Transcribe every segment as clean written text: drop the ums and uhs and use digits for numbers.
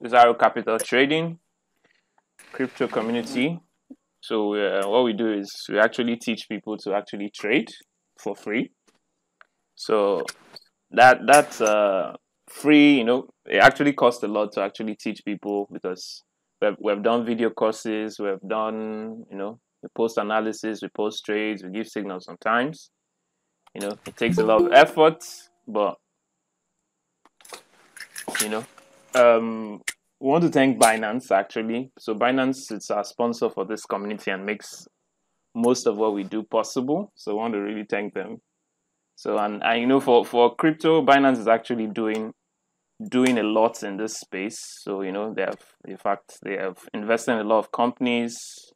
this Arrow Capital Trading crypto community. So what we do is we actually teach people to actually trade for free. So that's free. It actually costs a lot to actually teach people, because we've done video courses, we've done we post analysis, we post trades, we give signals sometimes. It takes a lot of effort, but we want to thank Binance, actually. So Binance is our sponsor for this community and makes most of what we do possible. So I want to really thank them. So and for crypto, Binance is actually doing a lot in this space. So they have invested in a lot of companies.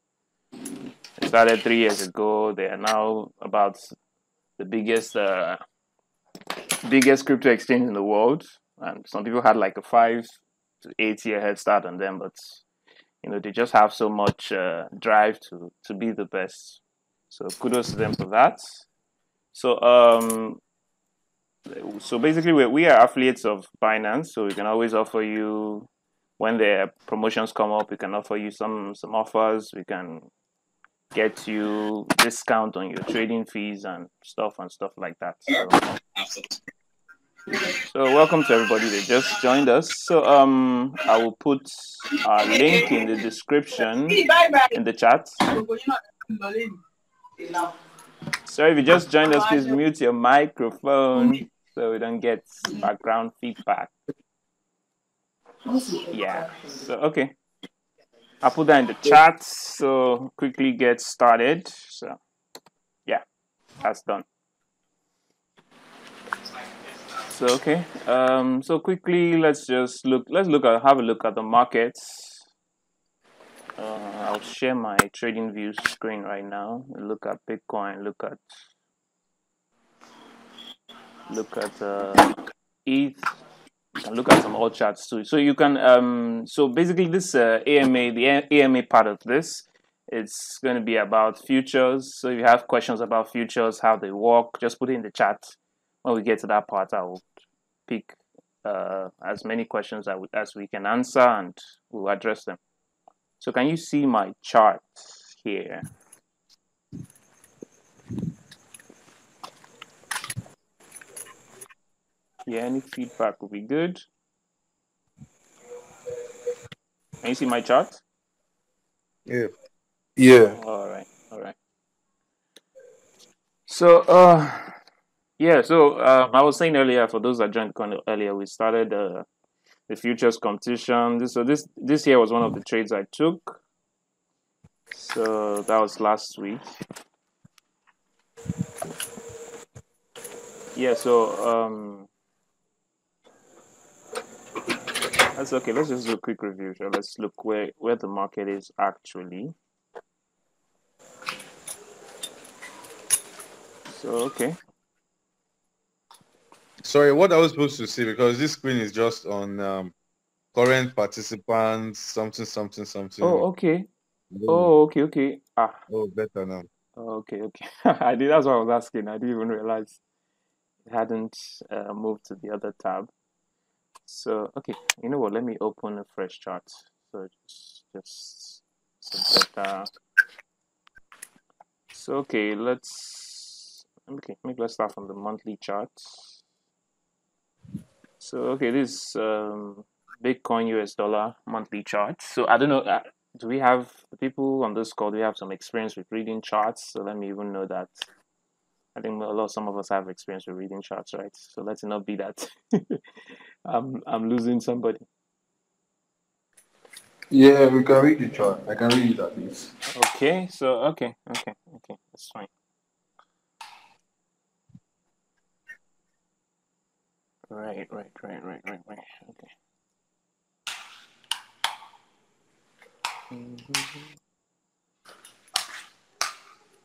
They started 3 years ago. They are now about the biggest crypto exchange in the world. And some people had like a 5 to 8 year head start on them, but they just have so much drive to be the best. So kudos to them for that. So basically we are affiliates of Binance, so we can always offer you, when their promotions come up, we can offer you some offers. We can get you discount on your trading fees and stuff like that. So welcome to everybody that just joined us. So I will put our link in the description in the chat. Sorry, if you just joined us, please mute your microphone so we don't get background feedback. Yeah. So okay, I'll put that in the chat. So quickly get started. So yeah, that's done. So okay, so quickly let's have a look at the markets. I'll share my trading view screen right now. Look at Bitcoin, look at ETH, and look at some alt charts too. So you can so basically this AMA, the AMA part of this, it's going to be about futures. So if you have questions about futures, how they work, just put it in the chat. When we get to that part, I will pick as many questions as we can answer, and we'll address them. So can you see my chart here? Yeah, any feedback will be good. Can you see my chart? Yeah. All right. So yeah, so I was saying earlier, for those that joined earlier, we started the futures competition. This year was one of the trades I took. So that was last week. Yeah, so that's okay. Let's just do a quick review. So let's look where the market is actually. So okay. Sorry, what I was supposed to see, because this screen is just on current participants, something. Oh, okay. Oh, okay. Oh, better now. Okay. That's what I was asking. I didn't even realize it hadn't moved to the other tab. So okay, you know what? Let me open a fresh chart. So just some better. So okay, maybe let's start from the monthly chart. So okay, this Bitcoin US dollar monthly chart. So I don't know. Do we have the people on this call? Do we have some experience with reading charts? So let me even know that. I think some of us have experience with reading charts, right? So let's not be that I'm losing somebody. Yeah, we can read the chart. I can read it at least. Okay, so okay, that's fine. Right. Okay.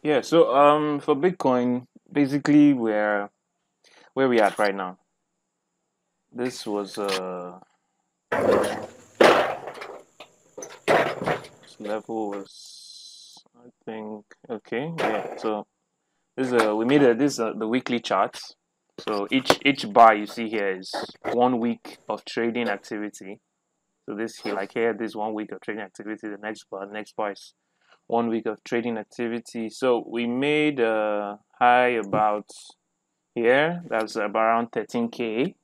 Yeah, so for Bitcoin, basically where we at right now. This was this level was, I think, okay. Yeah, so this we made this the weekly chart. So each bar you see here is 1 week of trading activity. So this here, like here, this 1 week of trading activity. The next bar is 1 week of trading activity. So we made a high about here. That's about around 13K,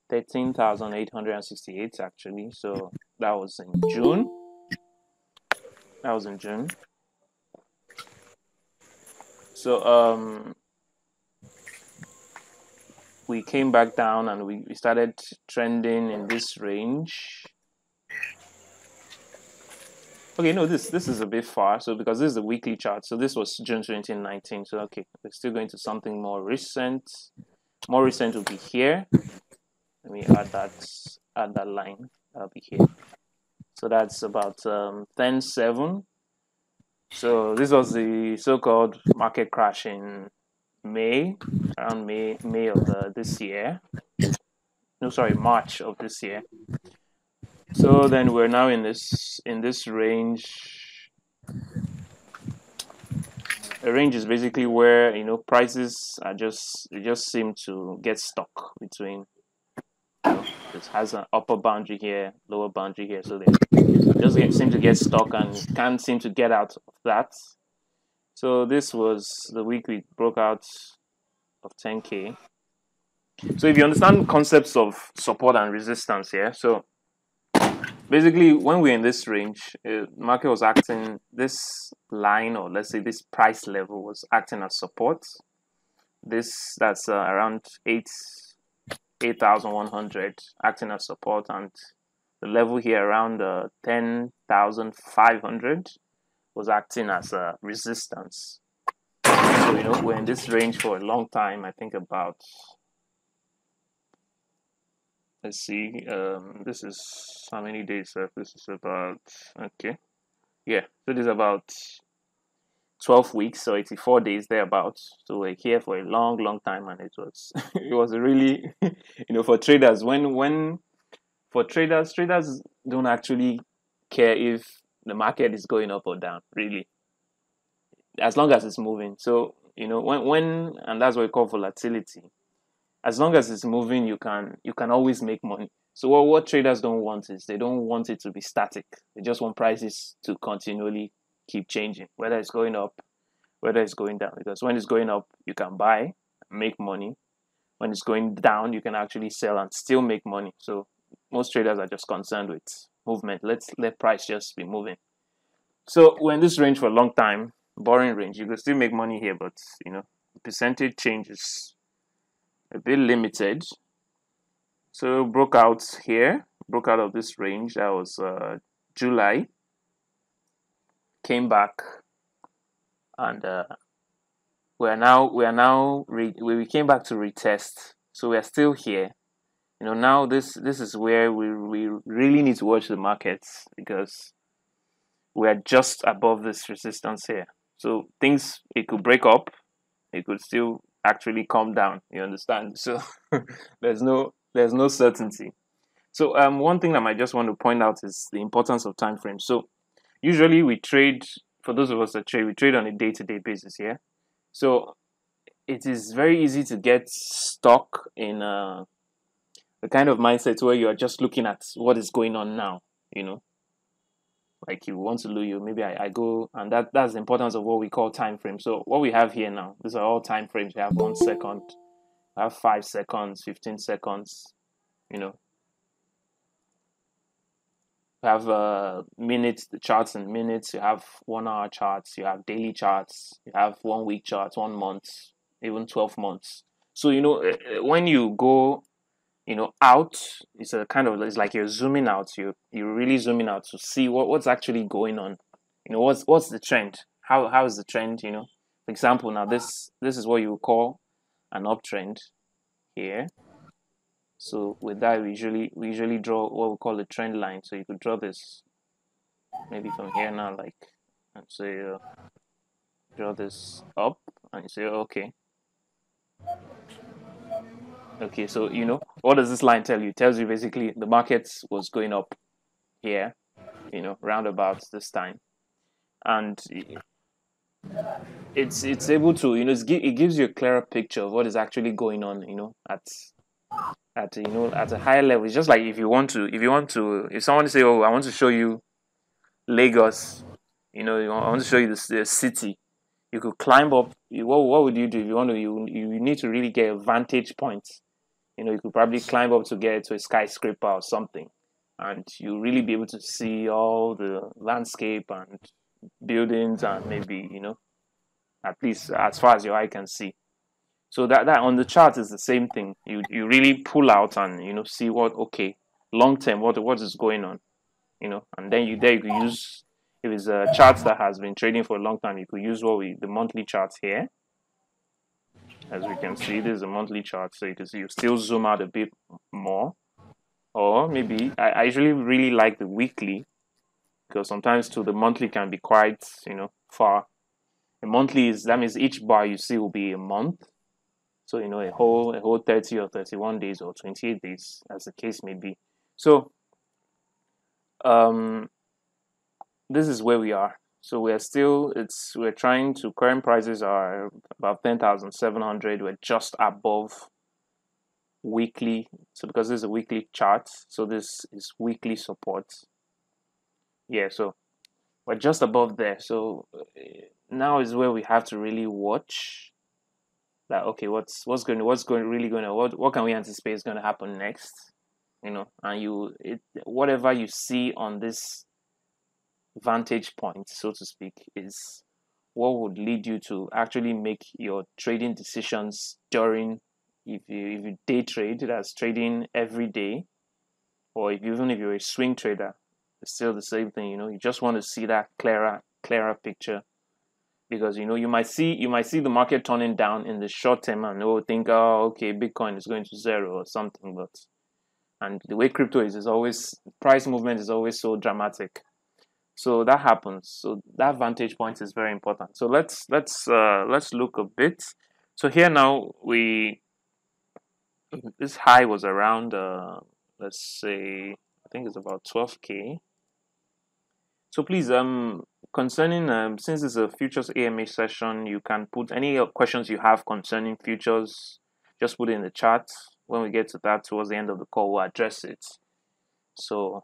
13,868 actually. So that was in June. So we came back down and we started trending in this range. Okay, no, this is a bit far. So because this is the weekly chart, so this was June 2019. So okay, we're still going to something more recent. More recent will be here. Let me add that line. That'll be here. So that's about 10.7. So this was the so-called market crash in May, around May of this year. No, sorry, March of this year. So then we're now in this range. A range is basically where prices are they just seem to get stuck between. It has an upper boundary here, lower boundary here, so they just seem to get stuck and can't seem to get out of that. So this was the week we broke out of 10K. So if you understand concepts of support and resistance here, so basically when we're in this range, market was acting, this line, or let's say this price level was acting as support. That's around 8,100 acting as support, and the level here around 10,500 was acting as a resistance. So we're in this range for a long time. I think about, let's see, this is how many days? This is about, okay, yeah, so this is about 12 weeks, so 84 days thereabouts. So we're here for a long time, and it was it was really for traders, when for traders don't actually care if the market is going up or down, really, as long as it's moving. So when and that's what we call volatility. As long as it's moving, you can always make money. So what traders don't want is, they don't want it to be static. They just want prices to continually keep changing, whether it's going up, whether it's going down. Because when it's going up, you can buy, make money. When it's going down, you can actually sell and still make money. So most traders are just concerned with movement. Let price just be moving. So we're in this range for a long time, boring range. You can still make money here, but the percentage change is a bit limited. So broke out of this range. That was July. Came back, and we came back to retest. So we are still here. Now this is where we really need to watch the markets, because we are just above this resistance here. So it could break up, it could still actually come down. You understand? So there's no certainty. So one thing that I might just want to point out is the importance of time frames. So usually we trade, for those of us that trade, we trade on a day-to-day basis here. So it is very easy to get stuck in the kind of mindset where you are just looking at what is going on now. Like you want to lose, maybe I go, and that's the importance of what we call time frame. So what we have here now, these are all time frames. We have 1 second, we have 5 seconds, 15 seconds. We have minutes, the charts in minutes. You have 1 hour charts, you have daily charts, you have 1 week charts, 1 month, even 12 months. So when you go out, it's like you're zooming out. You're really zooming out to see what's actually going on. What's the trend? How is the trend? For example, now this is what you would call an uptrend here. So with that, we usually draw what we call a trend line. So you could draw this maybe from here now, like, and say draw this up, and you say okay. Okay, so what does this line tell you? It tells you basically the market was going up here, round about this time, and it's able to it gives you a clearer picture of what is actually going on, at at at a higher level. It's just like if someone say, oh, I want to show you Lagos, I want to show you the city. You could climb up. What would you do if you want to? You need to really get a vantage point. You could probably climb up to get to a skyscraper or something, and you really be able to see all the landscape and buildings, and maybe at least as far as your eye can see. So that on the chart is the same thing. You really pull out and see what, okay, long term, what is going on, and then you could use, if it's a chart that has been trading for a long time, you could use the monthly charts here. As we can see, this is a monthly chart, so you can see you still zoom out a bit more. Or maybe I usually really like the weekly, because sometimes too the monthly can be quite far. A monthly that means each bar you see will be a month. So a whole 30 or 31 days or 28 days, as the case may be. So this is where we are. So we're trying to, current prices are about 10,700. We're just above weekly. So because this is a weekly chart, so this is weekly support. Yeah, so we're just above there. So now is where we have to really watch that. Okay, what can we anticipate is going to happen next? And whatever you see on this vantage point, so to speak, is what would lead you to actually make your trading decisions during, if you day trade, that's trading every day, or even if you're a swing trader, it's still the same thing. You just want to see that clearer picture, because you might see the market turning down in the short term and think, oh, okay, Bitcoin is going to zero or something, and the way crypto is always, price movement is always so dramatic. So that happens. So that vantage point is very important. So let's look a bit. So here now this high was around let's say, I think it's about 12K. So please, concerning since it's a futures AMA session, you can put any questions you have concerning futures, just put it in the chat. When we get to that towards the end of the call, we'll address it. So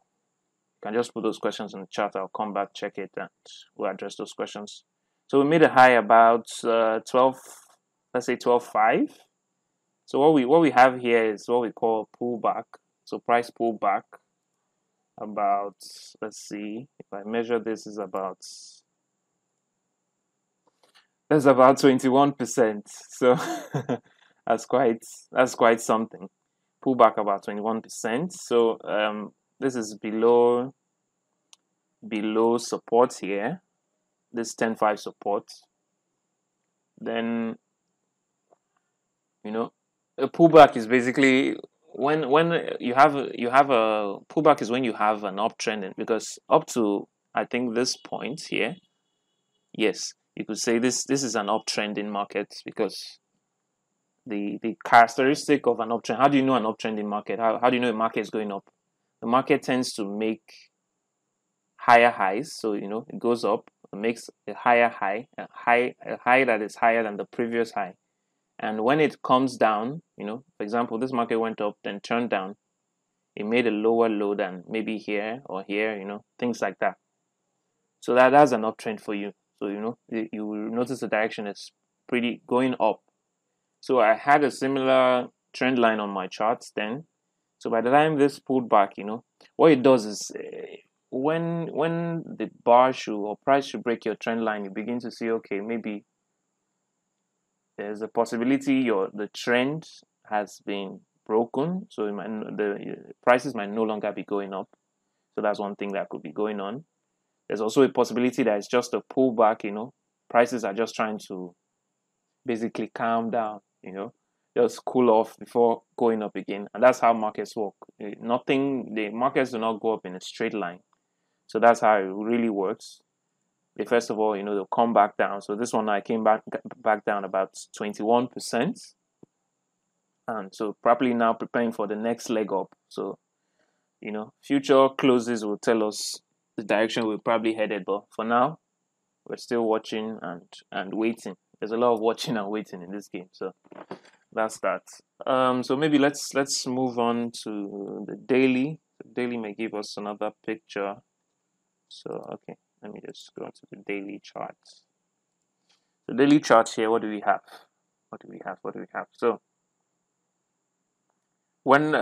you can just put those questions in the chat. I'll come back, check it, and we'll address those questions. So we made a high about 12, let's say 12.5. So what we have here is what we call pullback. So price pullback about, let's see, if I measure this, is about, that's about 21%. So that's quite something. Pullback about 21%. So this is below support here, this 10.5 support. Then a pullback is basically when you have a pullback is when you have an uptrend, because up to, I think, this point here, yes, you could say this is an uptrend in market, because the characteristic of an uptrend, how do you know an uptrend in market? How do you know a market is going up? The market tends to make higher highs, so it goes up, it makes a higher high, a high that is higher than the previous high. And when it comes down, for example, this market went up, then turned down, it made a lower low than maybe here or here, things like that. So that's an uptrend for you. So you will notice the direction is pretty going up. So I had a similar trend line on my charts then. So by the time this pulled back, what it does is, when the bar or price should break your trend line, you begin to see, okay, maybe there's a possibility the trend has been broken, so the prices might no longer be going up. So that's one thing that could be going on. There's also a possibility that it's just a pullback. Prices are just trying to basically calm down, just cool off before going up again. And that's how markets work. The markets do not go up in a straight line. So that's how it really works. First of all, they'll come back down. So this one, I came back down about 21%. And so probably now preparing for the next leg up. So, future closes will tell us the direction we're probably headed. But for now, we're still watching and waiting. There's a lot of watching and waiting in this game. So that's that. So maybe let's move on to the daily. The daily may give us another picture. So okay, let me just go into the daily chart. The daily chart here, what do we have? What do we have? What do we have? So when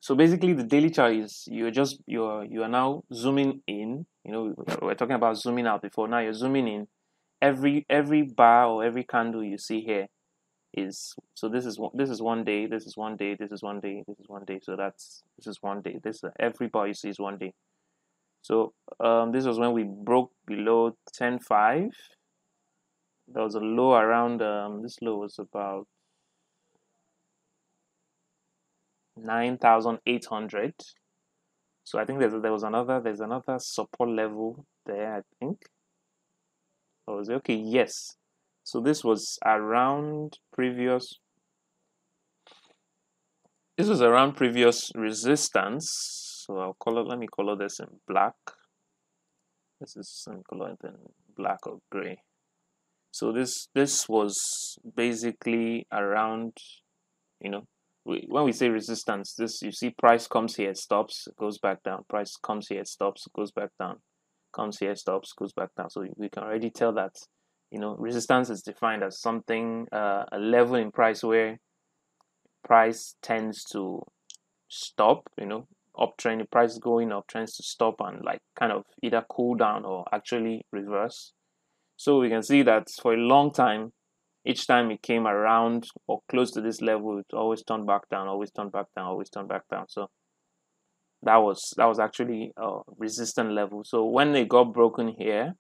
so basically the daily chart is you are now zooming in. You know, we're talking about zooming out before. Now you're zooming in. Every bar or every candle you see here is, so this is one day, this is one day, this is one day, this is one day. So this is one day. This every bar you see is one day. So this was when we broke below 10.5. There was a low around this low was about 9,800. So I think there's another support level there, I think. Or was it okay? Yes. So this was around previous resistance. So let me color this in black. This is in color in black or gray. So this was basically around, you know, when we say resistance, this, you see price comes here, stops, goes back down. Price comes here, stops, goes back down. Comes here, stops, goes back down. So we can already tell that, you know, resistance is defined as something, a level in price where price tends to stop, you know, uptrend, the price going up tends to stop and like kind of either cool down or actually reverse. So we can see that for a long time, each time it came around or close to this level, it always turned back down, always turned back down, always turned back down. So that was actually a resistant level. So when it got broken here,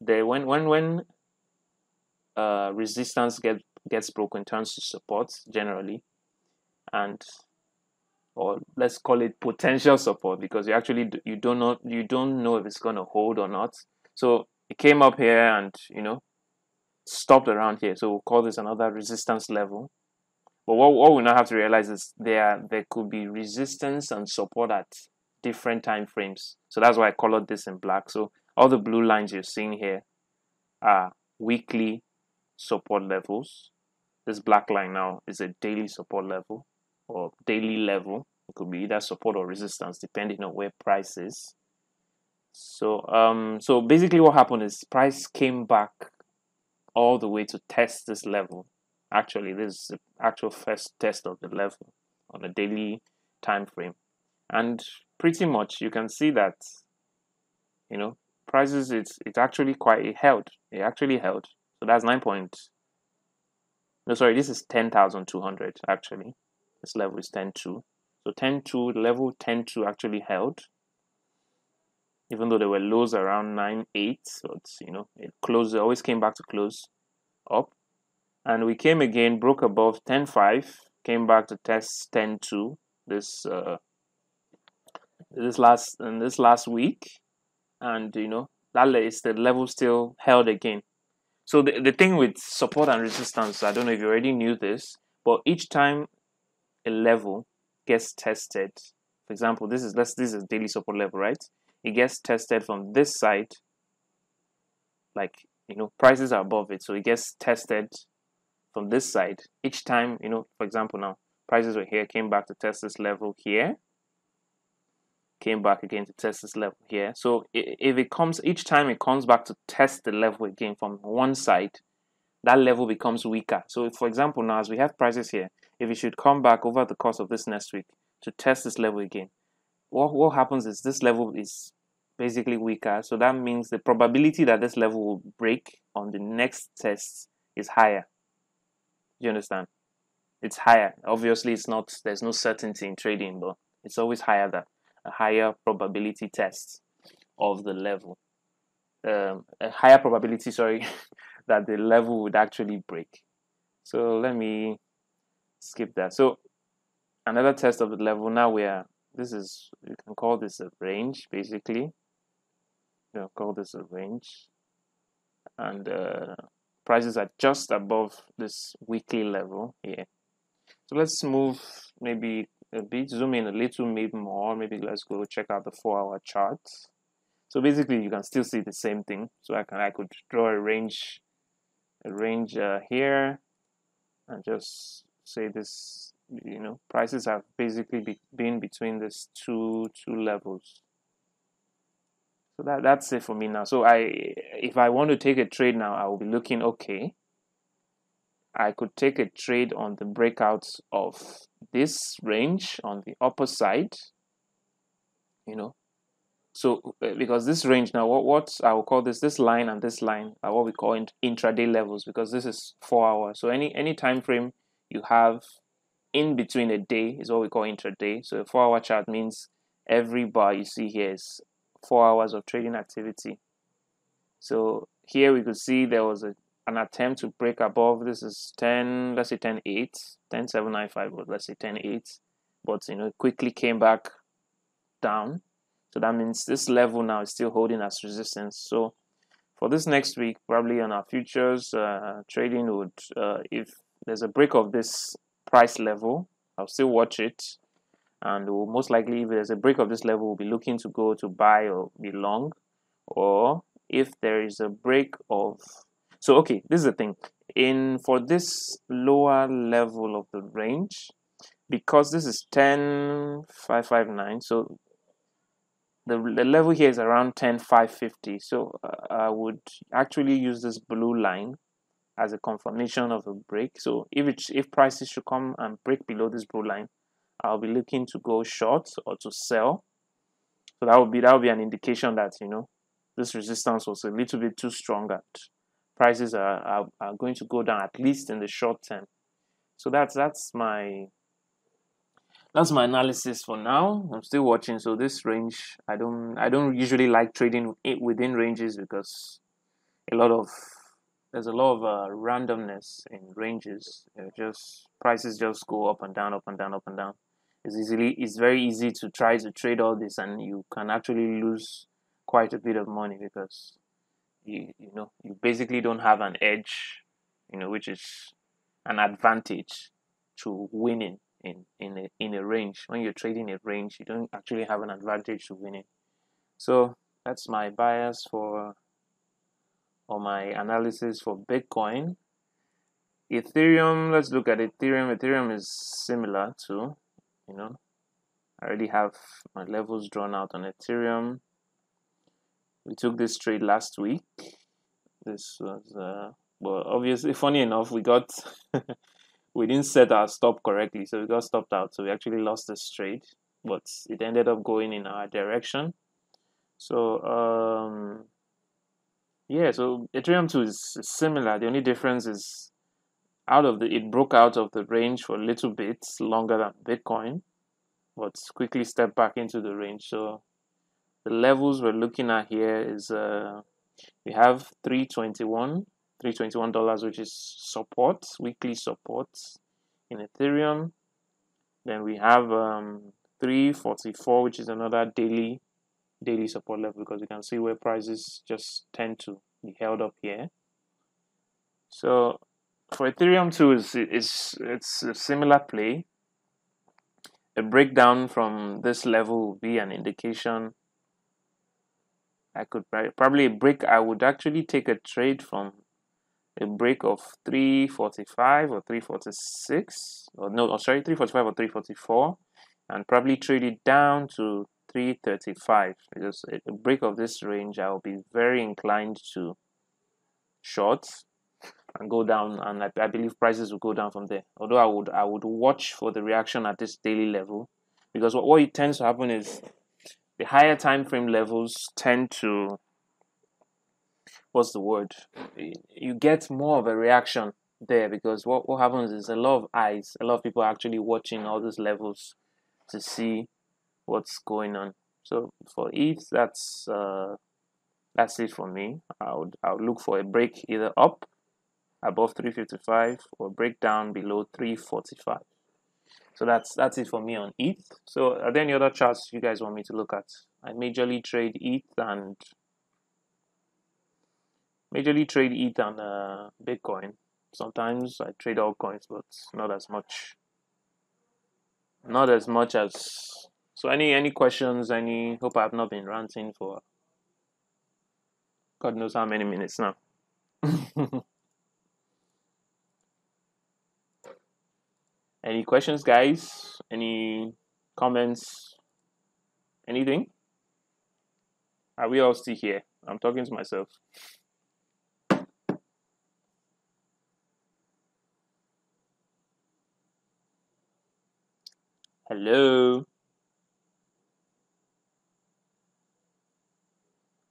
when resistance gets broken, turns to support generally, and or let's call it potential support, because you don't know if it's going to hold or not. So it came up here and, you know, stopped around here. So we'll call this another resistance level. But what we now have to realize is there could be resistance and support at different time frames. So that's why I colored this in black. So all the blue lines you're seeing here are weekly support levels. This black line now is a daily support level or daily level. It could be either support or resistance depending on where price is. So so basically what happened is price came back all the way to test this level. Actually, this is the actual first test of the level on a daily time frame, and pretty much you can see that, you know, prices, it actually it actually held. So that's 9 point, no, sorry, this is 10,200 actually. This level is 10.2. So 10.2, level 10.2 actually held, even though there were lows around 9.8. So it's, you know, it always came back to close up. And we came again, broke above 10.5, came back to test 10.2 this last week, and, you know, that is the level still held again. So the thing with support and resistance, I don't know if you already knew this, but each time a level gets tested, for example, this is daily support level, right? It gets tested from this side, like, you know, prices are above it, so it gets tested from this side each time. You know, for example, now prices were here, came back to test this level here, came back again to test this level here. So if it comes, each time it comes back to test the level again from one side, that level becomes weaker. So for example, now as we have prices here, if it should come back over the course of this next week to test this level again, what happens is this level is basically weaker. So that means the probability that this level will break on the next test is higher. You understand? It's higher. Obviously, it's not, there's no certainty in trading, but it's always higher, that a higher probability test of the level. A higher probability, sorry, that the level would actually break. So let me skip that. So another test of the level. Now you can call this a range, basically. Call this a range. And prices are just above this weekly level here. So let's move maybe a bit, zoom in a little maybe more. Maybe let's go check out the 4-hour chart. So basically you can still see the same thing. So I could draw a range here, and just say this, prices have basically been between these two levels. So that's it for me now. So if I want to take a trade now, I will be looking, okay, I could take a trade on the breakouts of this range on the upper side, So because this range now, what I will call this line and this line are what we call intraday levels, because this is 4 hours. So any time frame you have in between a day is what we call intraday. So a 4-hour chart means every bar you see here is 4 hours of trading activity. So here we could see there was an attempt to break above. This is 10, let's say 10.8, 10.795, but let's say 10.8, but it quickly came back down. So that means this level now is still holding as resistance. So for this next week, probably on our futures trading would, if there's a break of this price level, I'll still watch it, and we'll most likely, if there's a break of this level, we'll be looking to go to buy or be long. Or if there is a break of, so okay, this is the thing, for this lower level of the range, because this is 10.559, so the level here is around 10.550. So I would actually use this blue line as a confirmation of a break. So if prices should come and break below this blue line, I'll be looking to go short or to sell. So that would be an indication that this resistance was a little bit too strong, and prices are going to go down, at least in the short term. So that's my analysis for now. I'm still watching. So this range, I don't usually like trading it within ranges, because there's a lot of randomness in ranges. Just prices just go up and down, up and down, up and down. It's very easy to try to trade all this, and you can actually lose quite a bit of money, because you basically don't have an edge, which is an advantage to winning in a range. When you're trading a range, you don't actually have an advantage to winning. So that's my bias or my analysis for Bitcoin. Ethereum, let's look at Ethereum. Ethereum is similar to, I already have my levels drawn out on Ethereum. We took this trade last week. This was, well, obviously, funny enough, we didn't set our stop correctly, so we got stopped out. So we actually lost this trade, but it ended up going in our direction. So yeah, so Ethereum 2 is similar. The only difference is it broke out of the range for a little bit longer than Bitcoin, but quickly stepped back into the range. So the levels we're looking at here is we have $321, which is support, weekly support in Ethereum. Then we have 344, which is another daily support level, because you can see where prices just tend to be held up here. So for Ethereum 2, it's a similar play. A breakdown from this level will be an indication. I could probably I would actually take a trade from a break of 345 or 346, or no, sorry, 345 or 344, and probably trade it down to 335, because a break of this range, I will be very inclined to short and go down, and I believe prices will go down from there. Although I would watch for the reaction at this daily level, because what it tends to happen is the higher time frame levels tend to, what's the word? You get more of a reaction there, because what happens is a lot of eyes, a lot of people are actually watching all these levels to see what's going on. So for ETH, that's it for me. I would look for a break either up above 355 or break down below 345. So that's it for me on ETH. So are there any other charts you guys want me to look at? I majorly trade ETH and Bitcoin. Sometimes I trade altcoins, but not as much. Not as much as. So any questions? Hope I have not been ranting for God knows how many minutes now. Any questions, guys? Any comments? Anything? Are we all still here? I'm talking to myself. Hello?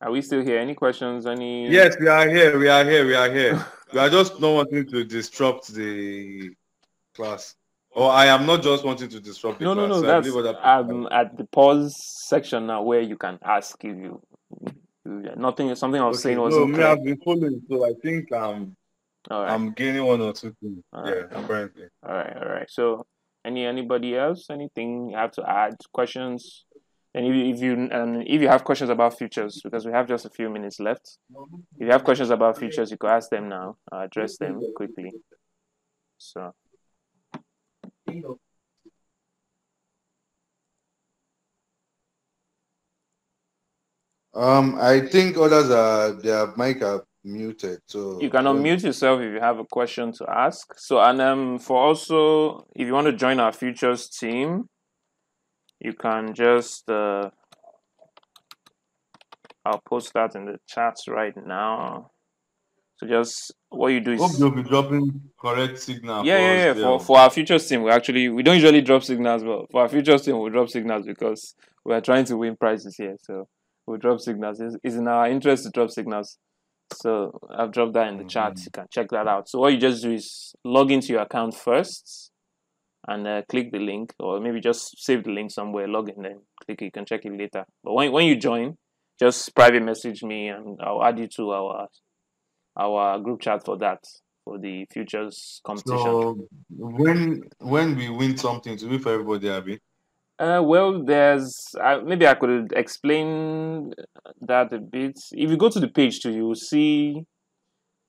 Are we still here? Any questions? Any? Yes, we are here. We are here. We are here. We are just not wanting to disrupt the class. Or I am not just wanting to disrupt the No. class. So I That's believe other people. at the pause section now where you can ask if you nothing. Something I was Okay. saying No, wasn't me, clear. I've been following, so I think All right. I'm gaining one or two things. All Yeah, right. apparently. All right. So, anybody else? Anything you have to add? Questions? And if you have questions about futures, because we have just a few minutes left, if you have questions about futures, you can ask them now. I'll address them quickly. So, I think others their mic are muted, so you can I don't know. unmute yourself if you have a question to ask. So, and for also, if you want to join our futures team, you can just I'll post that in the chats right now. So just what you do Hope is you'll be dropping correct signal yeah. for us there. For our futures team, we don't usually drop signals, but for our futures team, we drop signals because we are trying to win prizes here. So we drop signals. It's in our interest to drop signals. So I've dropped that in the chat. You can check that out. So what you just do is log into your account first and click the link, or maybe just save the link somewhere, log in, then click it. You can check it later. But when you join, just private message me and I'll add you to our group chat for that, for the futures competition. So when we win something, to be for everybody happy. Well, there's maybe I could explain that a bit. If you go to the page too, you will see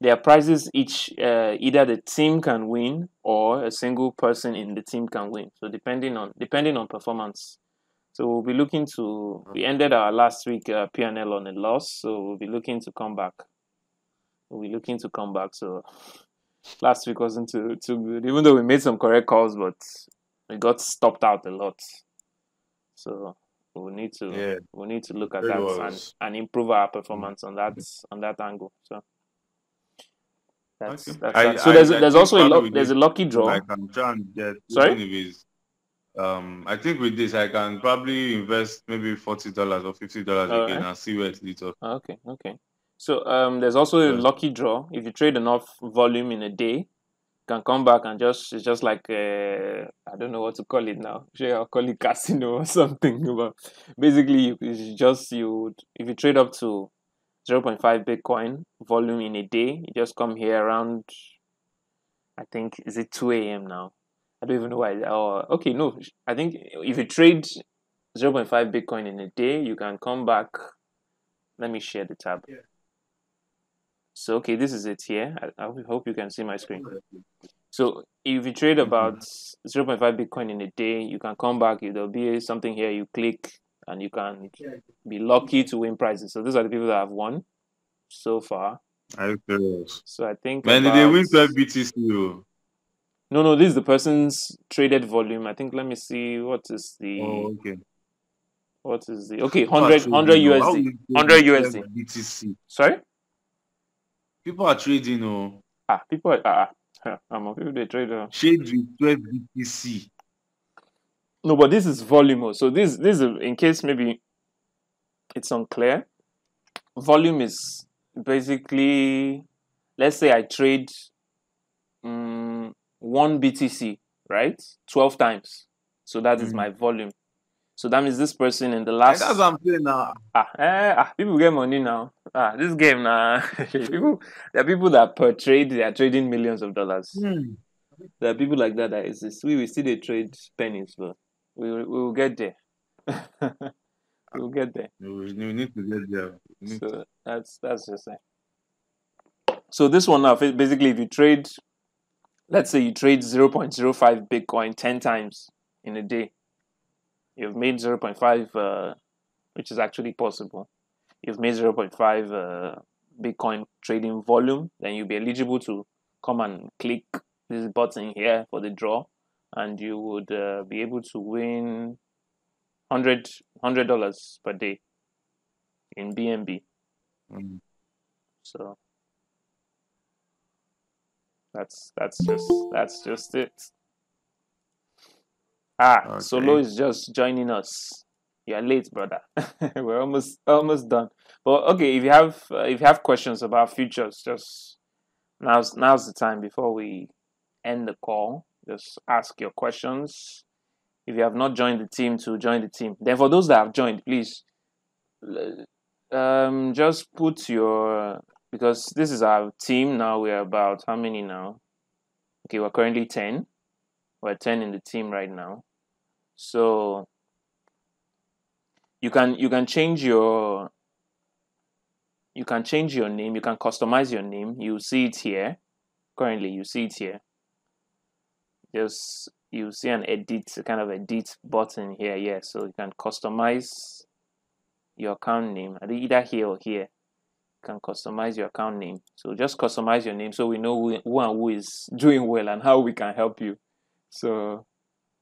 there are prizes each. Either the team can win or a single person in the team can win. So depending on performance. So we'll be looking to. We ended our last week P&L on a loss, so we'll be looking to come back. So last week wasn't too good, even though we made some correct calls, but we got stopped out a lot. So we need to look at that and improve our performance on that angle. So that's that. So there's also there's a lucky draw. I can try and get. Sorry. I think with this I can probably invest maybe $40 or $50 again and see where it leads us. Okay. So there's also a lucky draw. If you trade enough volume in a day, you can come back and it's just like I don't know what to call it now. I'll call it casino or something. But basically, if you trade up to 0.5 Bitcoin volume in a day, you just come here around, I think, is it 2 a.m. now? I don't even know why. Okay, no. I think if you trade 0.5 Bitcoin in a day, you can come back. Let me share the tab. Yeah. So, okay, this is it here. I hope you can see my screen. So, if you trade about 0.5 Bitcoin in a day, you can come back. There'll be something here. You click and you can be lucky to win prizes. So, these are the people that have won so far. Are you serious? So, I think did they win 12 BTC? No, this is the person's traded volume. I think, let me see, what is the... Oh, okay. What is the... Okay, 100 USD. 100 USD. BTC. Sorry? People are trading, people are... people they trade... Shade with 12 BTC. No, but this is volume. So this is, in case maybe it's unclear, volume is basically, let's say I trade 1 BTC, right? 12 times. So that is my volume. So that means this person in the last... That's what I'm saying now. People get money now. This game now. There are people that per trade, they are trading millions of dollars. There are people like that exist. We still they trade pennies, but we will get there. We will get there. We need to get there. So that's just it. So this one now, basically, if you trade, let's say you trade 0.05 Bitcoin 10 times in a day, you've made 0.5, which is actually possible. You've made 0.5 Bitcoin trading volume, then you'll be eligible to come and click this button here for the draw and you would be able to win $100 per day in BNB. Mm. So that's just it. Solo Okay. is just joining us. You're late, brother. We're almost done. But okay, if you have questions about futures, just now's the time before we end the call. Just ask your questions. If you have not joined the team, to join the team. Then for those that have joined, please just put your, because this is our team now. We're about how many now? Okay, we're currently 10. We're 10 in the team right now. So you can change your name. You can customize your name. You see it here. Currently, you see it here. Just you see an edit, kind of edit button here. Yeah, so you can customize your account name. Either here or here. You can customize your account name. So just customize your name so we know who and who is doing well and how we can help you. So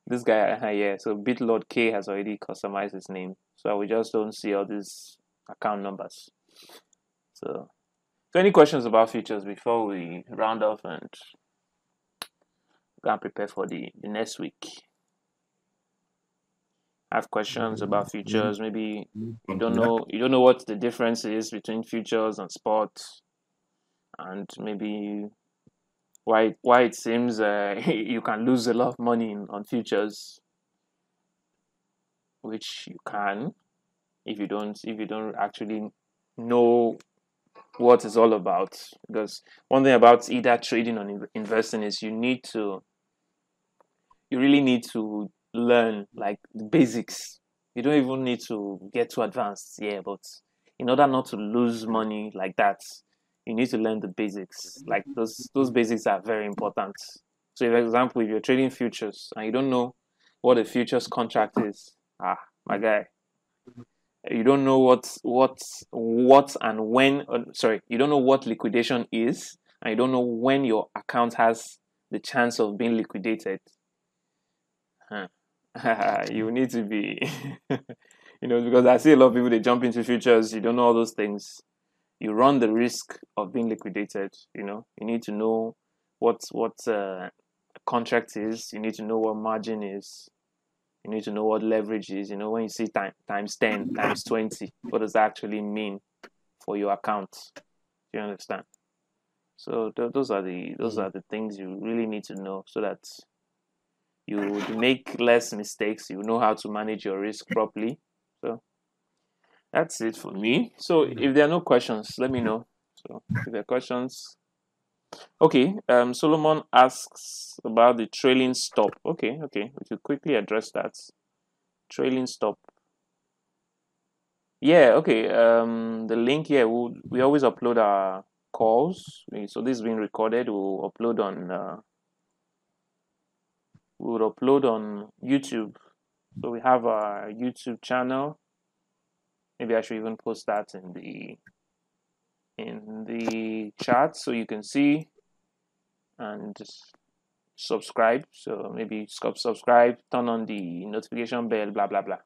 this guy here, so BitLord K has already customized his name. So we just don't see all these account numbers. So any questions about features before we round off and go and prepare for the next week? Have questions about futures? Maybe you don't know what the difference is between futures and spot, and maybe why it seems you can lose a lot of money on futures, which you can if you don't actually know what it's all about. Because one thing about either trading or investing is you really need to learn like the basics. You don't even need to get too advanced, yeah, but in order not to lose money like that, you need to learn the basics. Like those basics are very important. So for example, if you're trading futures and you don't know what a futures contract is, my guy, you don't know what and when, sorry, you don't know what liquidation is, and you don't know when your account has the chance of being liquidated. You need to be because I see a lot of people, they jump into futures, you don't know all those things, you run the risk of being liquidated. You need to know what a contract is, you need to know what margin is, you need to know what leverage is. When you see times 10 times 20, what does that actually mean for your account? Do you understand? So those are the things you really need to know, so that you would make less mistakes. You know how to manage your risk properly. So that's it for me. So if there are no questions, let me know. So if there are questions, okay. Solomon asks about the trailing stop. Okay. We should quickly address that. Trailing stop. Yeah. Okay. The link here. We always upload our calls. So this is being recorded. We'll upload on. We would upload on YouTube. So we have our YouTube channel. Maybe I should even post that in the chat so you can see and subscribe. So maybe subscribe, turn on the notification bell, blah blah blah.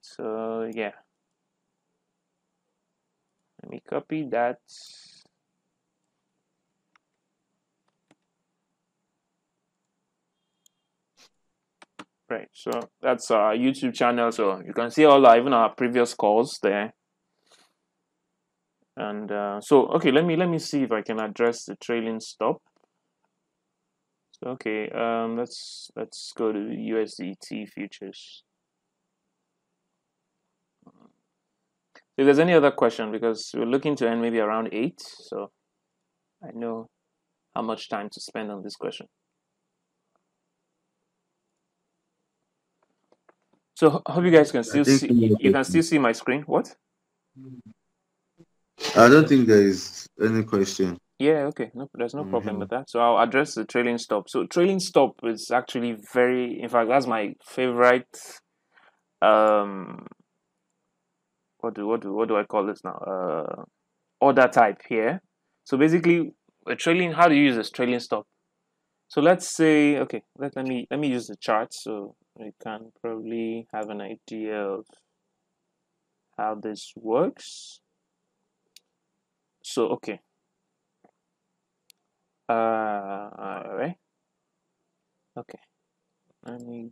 So yeah, let me copy that. Right, so that's our YouTube channel. So you can see even our previous calls there. And so okay, let me see if I can address the trailing stop. So okay, let's go to USDT futures. If there's any other question, because we're looking to end maybe around 8, so I know how much time to spend on this question. So hope you guys can still see. You can still see my screen. What? I don't think there is any question. Yeah, okay. No, there's no problem with that. So I'll address the trailing stop. So trailing stop is actually in fact, that's my favorite. What do I call this now? Order type here. So basically, how do you use this trailing stop? So let's say, okay, let me use the chart so we can probably have an idea of how this works. So okay, all right, okay. Let me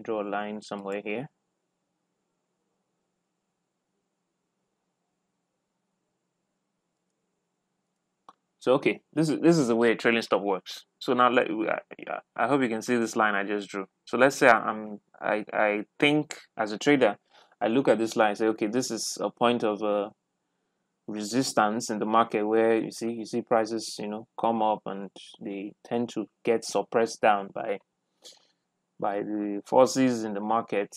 draw a line somewhere here. So okay, this is the way a trailing stop works. So now I hope you can see this line I just drew. So let's say I think as a trader, I look at this line and say, okay, this is a point of resistance in the market where you see prices come up and they tend to get suppressed down by the forces in the market.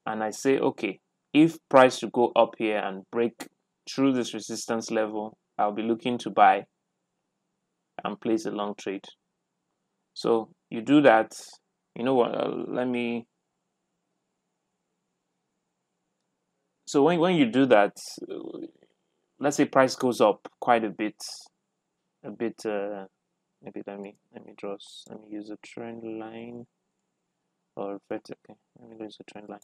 And I say, okay, if price should go up here and break through this resistance level, I'll be looking to buy and place a long trade. So you do that. You know what? So when you do that, let's say price goes up quite a bit. Maybe let me use a trend line or vertical. Okay, let me use a trend line.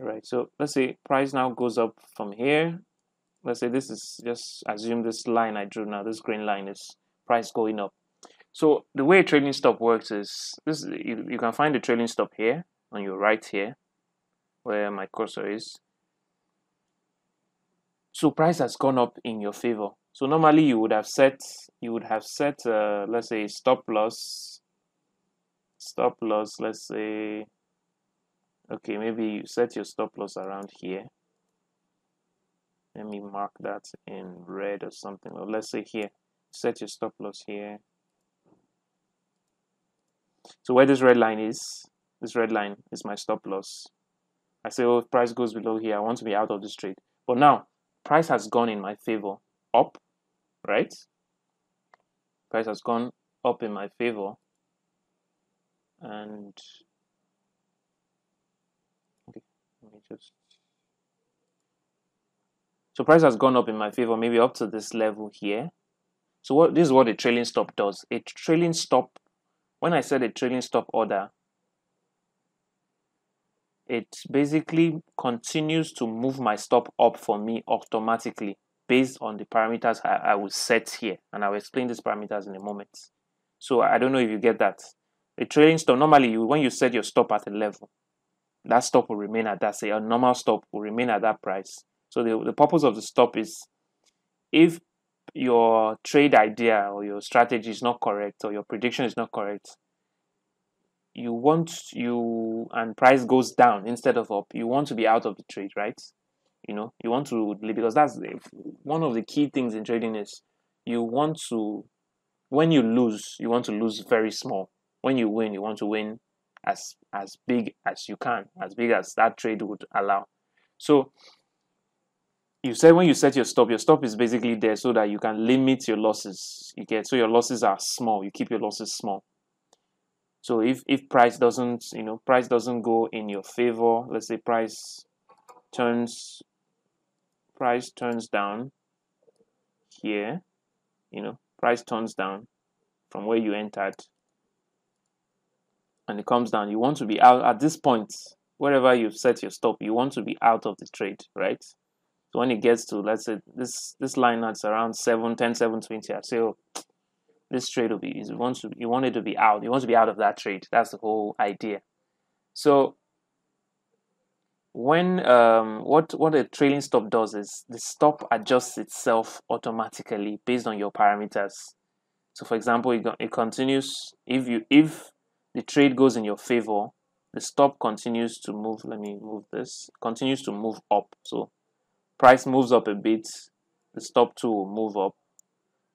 All right. So let's say price now goes up from here. Let's say this is, just assume this line I drew now, this green line is price going up. So the way a trailing stop works is this: you can find the trailing stop here on your right here, where my cursor is. So price has gone up in your favor. So normally you would have set let's say stop loss. Let's say, okay, maybe you set your stop loss around here. Let me mark that in red or something. Or let's say here, set your stop loss here. So where this red line is my stop loss. I say, oh, if price goes below here, I want to be out of this trade. But now, price has gone in my favor, up, right? Price has gone up in my favor. And, okay, let me just... So price has gone up in my favor, maybe up to this level here. So this is what a trailing stop does. A trailing stop, when I said a trailing stop order, it basically continues to move my stop up for me automatically based on the parameters I will set here. And I'll explain these parameters in a moment. So I don't know if you get that. A trailing stop, normally when you set your stop at a level, that stop will remain at that, say a normal stop will remain at that price. So the purpose of the stop is, if your trade idea or your strategy is not correct or your prediction is not correct, and price goes down instead of up, you want to be out of the trade, right? You want to, because that's one of the key things in trading is when you lose, you want to lose very small. When you win, you want to win as big as you can, as big as that trade would allow. So you said when you set your stop is basically there so that you can limit your losses. So your losses are small. You keep your losses small. So if price doesn't go in your favor, let's say price turns down here, price turns down from where you entered and it comes down, you want to be out at this point. Wherever you've set your stop, you want to be out of the trade, right? So when it gets to, let's say this line that's around 720, I say, oh, this trade will be, you want it to be out. You want to be out of that trade. That's the whole idea. So when what a trailing stop does is the stop adjusts itself automatically based on your parameters. So for example, it continues, if the trade goes in your favor, the stop continues to move. Let me move this. Continues to move up. So price moves up a bit, the stop too will move up.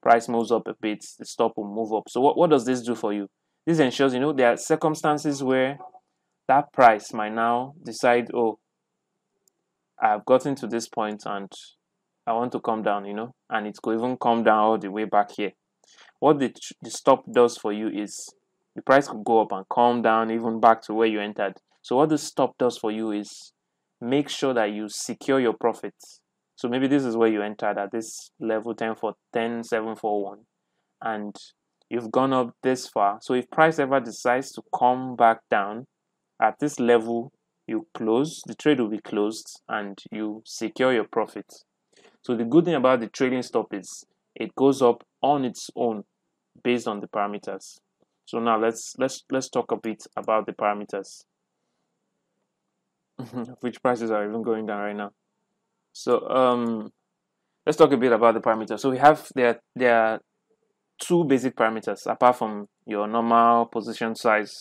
Price moves up a bit, the stop will move up. So what does this do for you? This ensures, there are circumstances where that price might now decide, oh, I've gotten to this point and I want to come down, and it could even come down all the way back here. What the stop does for you is the price could go up and come down even back to where you entered. So what the stop does for you is make sure that you secure your profits. So maybe this is where you entered at this level 10741, and you've gone up this far. So if price ever decides to come back down at this level, you close, the trade will be closed and you secure your profit. So the good thing about the trading stop is it goes up on its own based on the parameters. So now let's talk a bit about the parameters. Which prices are even going down right now. So let's talk a bit about the parameters. So we have there are two basic parameters apart from your normal position size,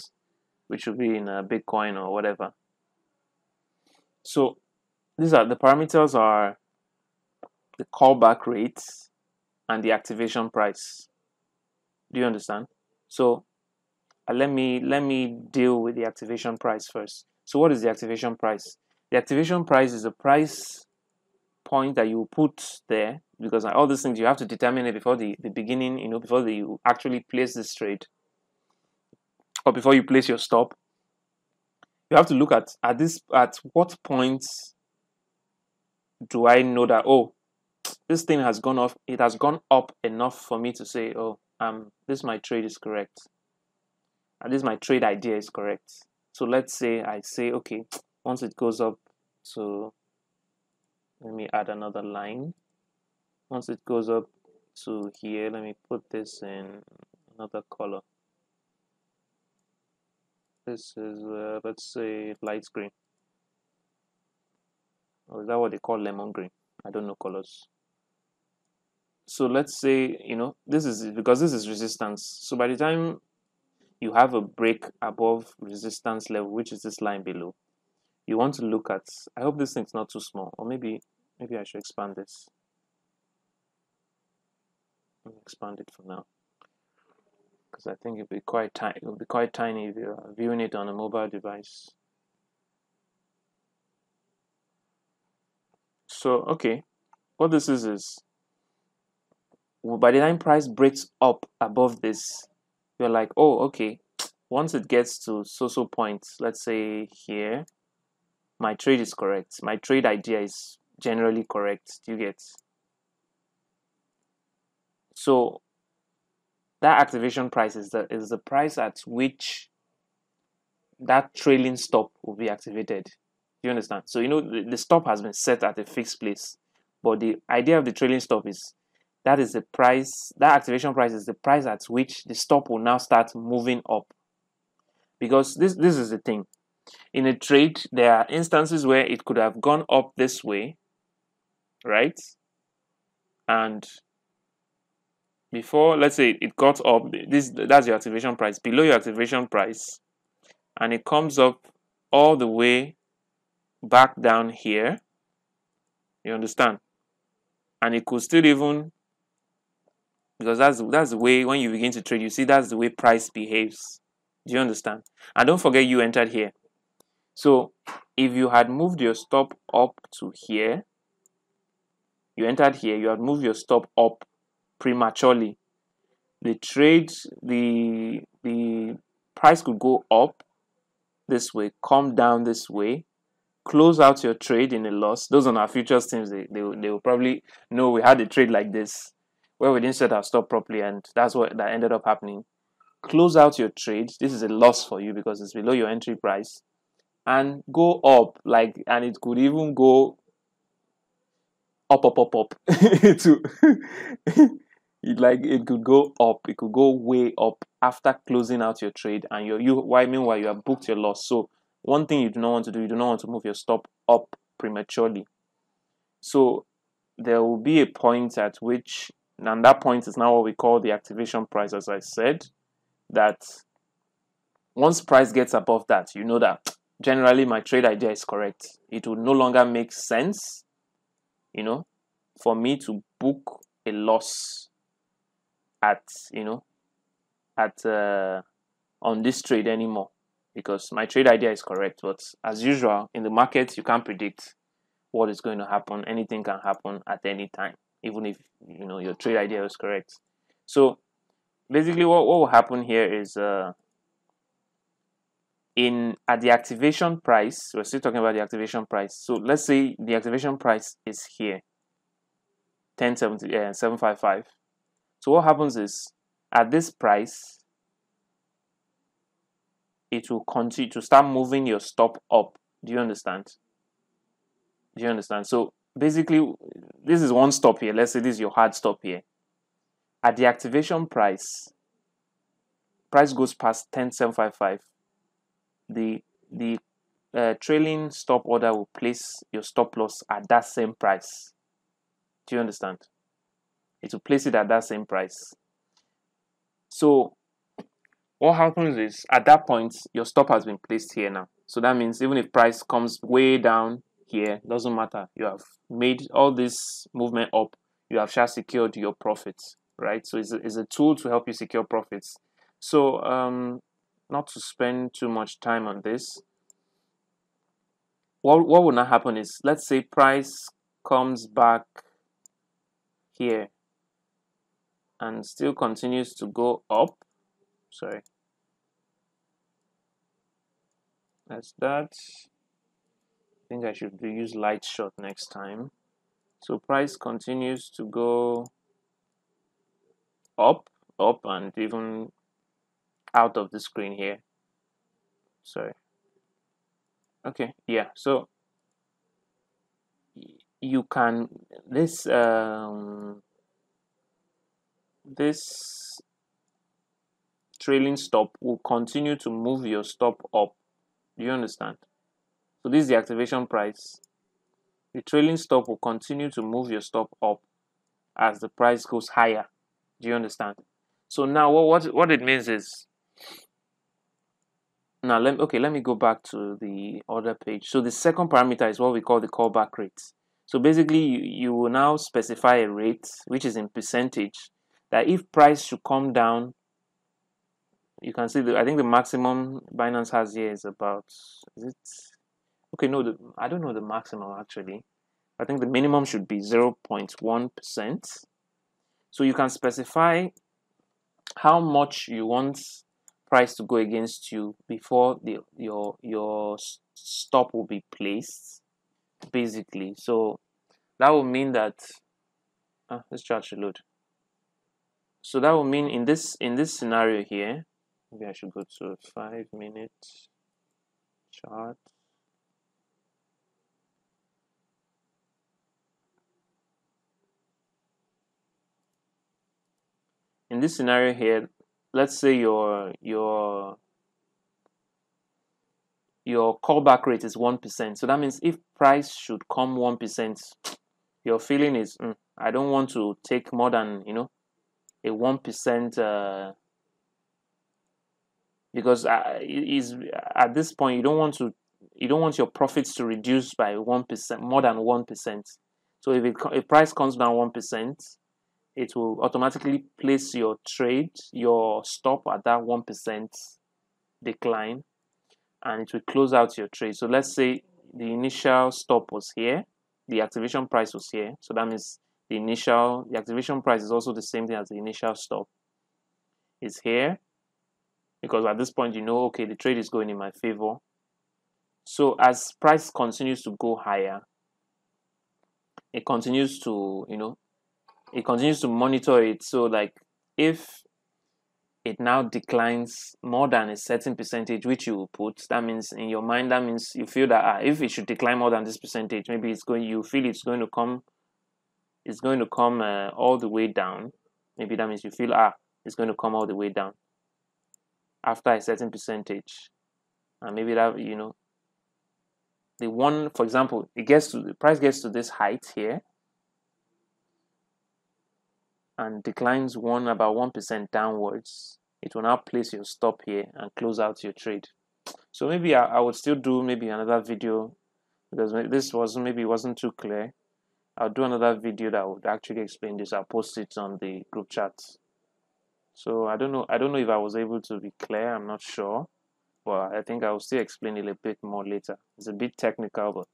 which will be in a Bitcoin or whatever. So these are the parameters are the callback rate and the activation price. Do you understand? So let me deal with the activation price first. So what is the activation price? The activation price is a price point that you put there, because all these things you have to determine it before the beginning, before you actually place this trade or before you place your stop. You have to look at what point do I know that, oh, this thing has gone off, it has gone up enough for me to say, oh, this my trade is correct, and this my trade idea is correct. So let's say I say, okay, once it goes up to, let me add another line. Once it goes up to here, let me put this in another color. This is let's say light green, or is that what they call lemon green? I don't know colors. So let's say, this is because this is resistance. So by the time you have a break above resistance level, which is this line below, you want to look at, I hope this thing's not too small, or maybe I should expand this. Let me expand it for now, because I think it'll be quite tiny. It'll be quite tiny if you're viewing it on a mobile device. So okay, what this is by the time price breaks up above this, you're like, oh, okay, once it gets to so point, let's say here, my trade is correct, my trade idea is generally correct. Do you get? So that activation price is the price at which that trailing stop will be activated. Do you understand? So the stop has been set at a fixed place, but the idea of the trailing stop is that is the price, that activation price is the price at which the stop will now start moving up. Because this is the thing. In a trade, there are instances where it could have gone up this way, right? And before, let's say it got up, that's your activation price, below your activation price, and it comes up all the way back down here. You understand? And it could still even, because that's the way when you begin to trade, you see that's the way price behaves. Do you understand? And don't forget you entered here. So if you had moved your stop up to here, you entered here, you had moved your stop up prematurely, the trade, the price could go up this way, come down this way, close out your trade in a loss. Those on our futures teams, they will probably know we had a trade like this where we didn't set our stop properly, and that's what that ended up happening. Close out your trade. This is a loss for you because it's below your entry price, and go up, and it could even go up to it could go up, it could go way up after closing out your trade, and meanwhile you have booked your loss. So one thing you do not want to do, you do not want to move your stop up prematurely. So there will be a point at which, and that point is now what we call the activation price, as I said, that once price gets above that, you know that generally my trade idea is correct. It will no longer make sense, for me to book a loss on this trade anymore, because my trade idea is correct. But as usual in the market, you can't predict what is going to happen. Anything can happen at any time, even if your trade idea is correct. So basically what will happen here is at the activation price, we're still talking about the activation price. So let's say the activation price is here, 755. So what happens is at this price, it will continue to start moving your stop up. Do you understand? Do you understand? So basically, this is one stop here. Let's say this is your hard stop here. At the activation price goes past 10,755. The trailing stop order will place your stop loss at that same price. Do you understand? It will place it at that same price. So what happens is, at that point, your stop has been placed here now. So that means even if price comes way down here, doesn't matter. You have made all this movement up. You have just secured your profits, right? So it's a tool to help you secure profits. So not to spend too much time on this. What will not happen is, let's say price comes back here and still continues to go up. Sorry. That's that. I think I should use light shot next time. So price continues to go up, and even out of the screen here. Sorry. Okay, yeah. So you can this trailing stop will continue to move your stop up. Do you understand? So this is the activation price. The trailing stop will continue to move your stop up as the price goes higher. Do you understand? So now what it means is, now let me go back to the other page. So the second parameter is what we call the callback rate. So basically you will now specify a rate which is in percentage, that if price should come down, you can see I think the maximum Binance has here is about, is it? Okay, no, I don't know the maximum actually. I think the minimum should be 0.1%. So you can specify how much you want price to go against you before your stop will be placed, basically. So that will mean that this chart should load. So that will mean in this scenario here, maybe I should go to a 5-minute chart. In this scenario here, let's say your callback rate is 1%. So that means if price should come 1%, your feeling is I don't want to take more than a 1%, because is at this point you don't want your profits to reduce by 1%, more than 1%. So if price comes down 1%, it will automatically place your stop at that 1% decline, and it will close out your trade. So let's say the initial stop was here, the activation price was here. So that means the activation price is also the same thing as the initial stop is here, because at this point okay, the trade is going in my favor. So as price continues to go higher, it continues to monitor it. So like if it now declines more than a certain percentage which you will put, that means in your mind, that means you feel that if it should decline more than this percentage, maybe you feel it's going to come all the way down. Maybe that means you feel it's going to come all the way down after a certain percentage, and maybe that the one, for example, the price gets to this height here and declines about 1% downwards, it will now place your stop here and close out your trade. So maybe I would still do maybe another video, because this wasn't too clear. I'll do another video that would actually explain this. I'll post it on the group chat. So I don't know if I was able to be clear. I'm not sure, but I think I will still explain it a bit more later. It's a bit technical, but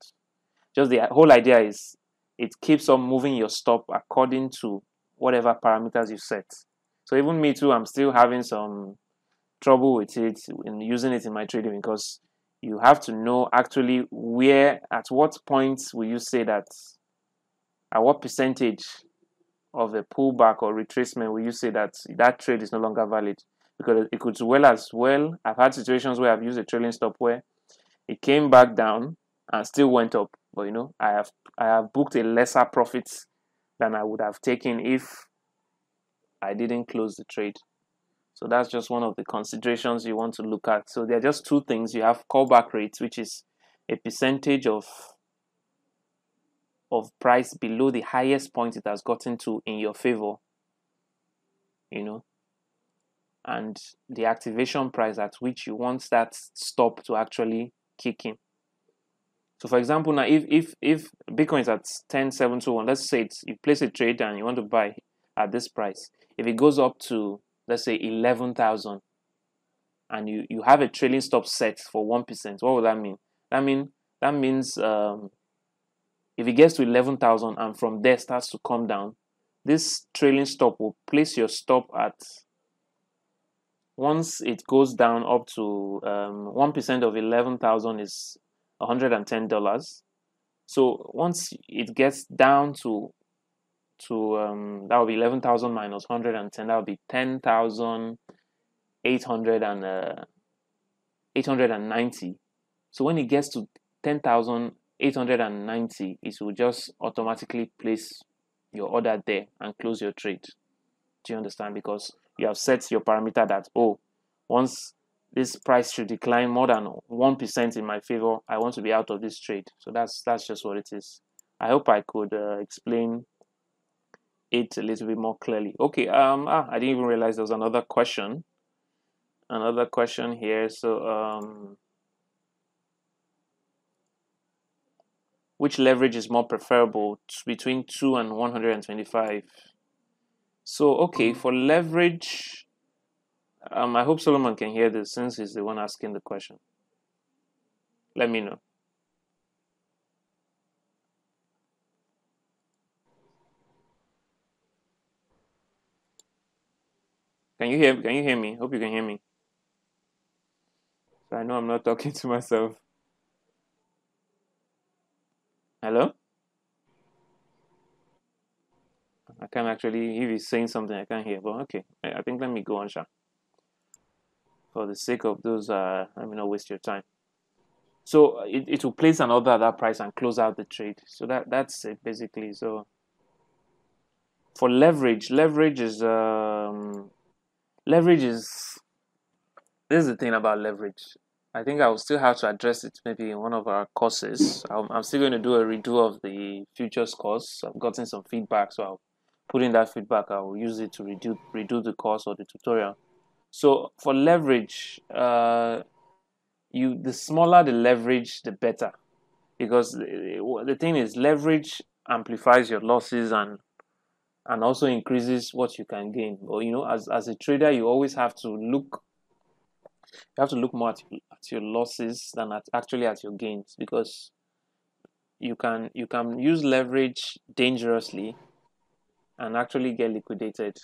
just the whole idea is it keeps on moving your stop according to whatever parameters you set. So even me too, I'm still having some trouble with it in using it in my trading, because you have to know actually at what point will you say that, at what percentage of a pullback or retracement, will you say that that trade is no longer valid? Because it could as well. I've had situations where I've used a trailing stop where it came back down and still went up, but I have booked a lesser profit than I would have taken if I didn't close the trade. So that's just one of the considerations you want to look at. So there are just two things. You have callback rates, which is a percentage of price below the highest point it has gotten to in your favor, and the activation price at which you want that stop to actually kick in. So for example, now if Bitcoin is at 10,721, let's say you place a trade and you want to buy at this price. If it goes up to, let's say, 11,000, and you have a trailing stop set for 1%, what would that mean? That means if it gets to 11,000 and from there starts to come down, this trailing stop will place your stop at, once it goes down up to 1% of 11,000 is $110. So once it gets down to that will be 11,000 minus 110, that will be 10,890. So when it gets to 10,890, it will just automatically place your order there and close your trade. Do you understand? Because you have set your parameter that, once this price should decline more than 1% in my favor, I want to be out of this trade. So that's just what it is. I hope I could explain it a little bit more clearly. Okay, I didn't even realize there was another question. Another question here. So which leverage is more preferable between 2 and 125? So okay, for leverage, I hope Solomon can hear this since he's the one asking the question. Let me know. Can you hear me? Hope you can hear me. So I know I'm not talking to myself. Hello? I can't actually, if he's saying something, I can't hear. But okay, I think let me go on, Sha. For the sake of those, let me not waste your time. So it will place an order at that price and close out the trade. So that's it basically. So for leverage is this is the thing about leverage. I think I will still have to address it maybe in one of our courses. I'm still going to do a redo of the futures course. I've gotten some feedback, so I'll put in that feedback. I will use it to redo the course or the tutorial. So for leverage, the smaller the leverage, the better, because the thing is, leverage amplifies your losses and also increases what you can gain. Or as a trader, you always have to look. You have to look more at your losses than at your gains, because you can use leverage dangerously and actually get liquidated.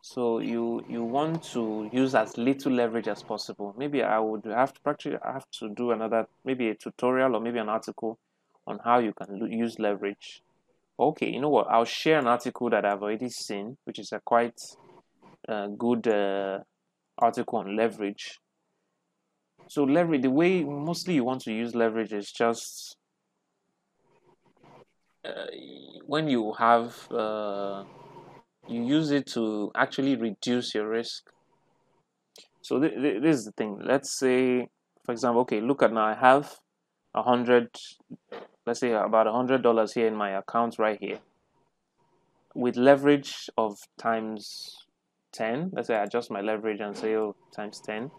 So you want to use as little leverage as possible. Maybe I would have to do another, maybe a tutorial or maybe an article on how you can use leverage. Okay, you know what? I'll share an article that I've already seen, which is a quite good article on leverage. So leverage, the way mostly you want to use leverage is just when you have you use it to actually reduce your risk. So this is the thing. Let's say, for example, okay, look at now. I have let's say about $100 here in my account right here. With leverage of times 10, let's say I adjust my leverage and say, times 10.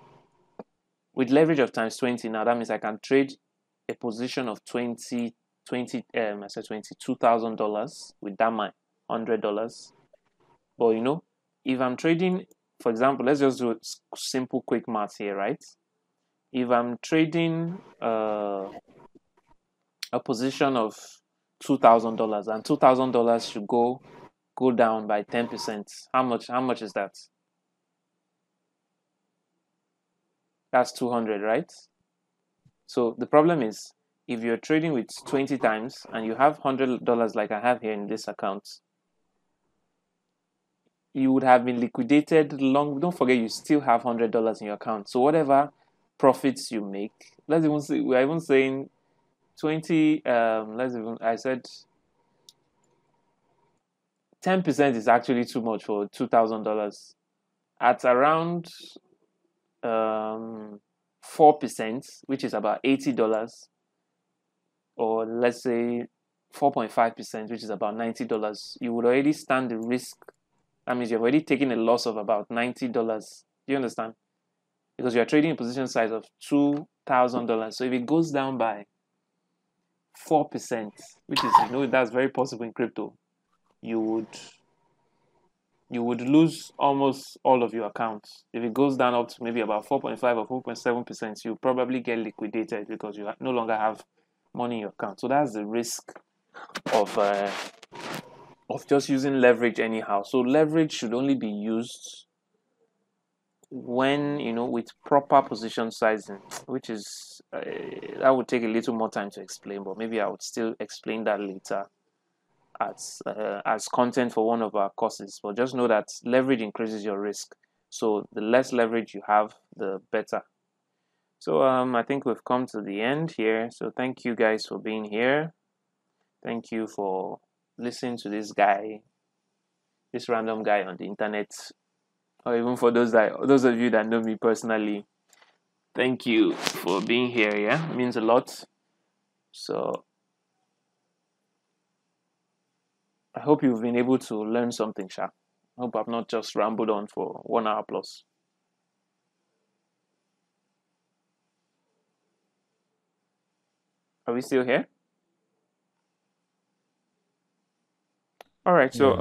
With leverage of times 20, now that means I can trade a position of I said $22,000 with that my $100. But if I'm trading, for example, let's just do simple quick maths here, right? If I'm trading a position of $2,000 and $2,000 should go down by 10%, how much is that? That's 200, right? So the problem is, if you're trading with 20 times and you have $100 like I have here in this account, you would have been liquidated long. Don't forget, you still have $100 in your account. So whatever profits you make, let's even say we're even saying 20. I said 10% is actually too much for $2,000. At around 4%, which is about $80, or let's say 4.5%, which is about $90, you would already stand the risk. That means you've already taken a loss of about $90. Do you understand? Because you're trading a position size of $2,000. So if it goes down by 4%, which is, that's very possible in crypto, you would lose almost all of your accounts. If it goes down up to maybe about 4.5 or 4.7%, you probably get liquidated because you no longer have money in your account. So that's the risk of just using leverage anyhow. So leverage should only be used when, with proper position sizing, which is that would take a little more time to explain, but maybe I would still explain that later as content for one of our courses. But just know that leverage increases your risk. So the less leverage you have, the better. So I think we've come to the end here. So thank you guys for being here. Thank you for listening to this random guy on the internet, or even for those of you that know me personally. Thank you for being here. Yeah, it means a lot. So I hope you've been able to learn something, Sha. I hope I've not just rambled on for 1 hour plus. Are we still here? All right. So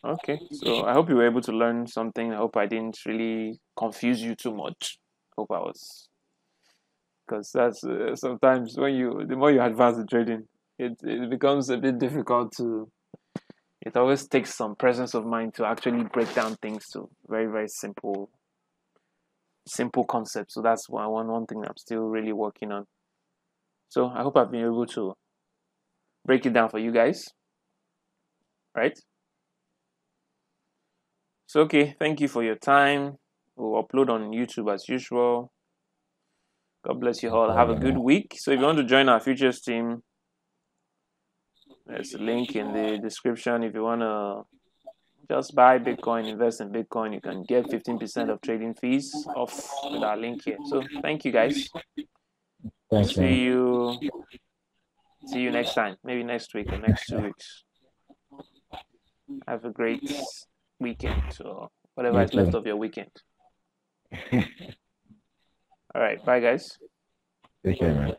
okay. So I hope you were able to learn something. I hope I didn't really confuse you too much. Hope I was, because that's sometimes the more you advance in trading, it becomes a bit difficult to. It always takes some presence of mind to actually break down things to very, very simple concepts. So that's one thing I'm still really working on. So I hope I've been able to break it down for you guys. Right? So okay, thank you for your time. We'll upload on YouTube as usual. God bless you all. Have a good week. So if you want to join our futures team, there's a link in the description. If you want to just buy Bitcoin, invest in Bitcoin, you can get 15% of trading fees off with our link here. So thank you guys. Thanks, See you next time. Maybe next week or next 2 weeks. Have a great weekend, or whatever is left of your weekend. All right. Bye, guys. Take care, man.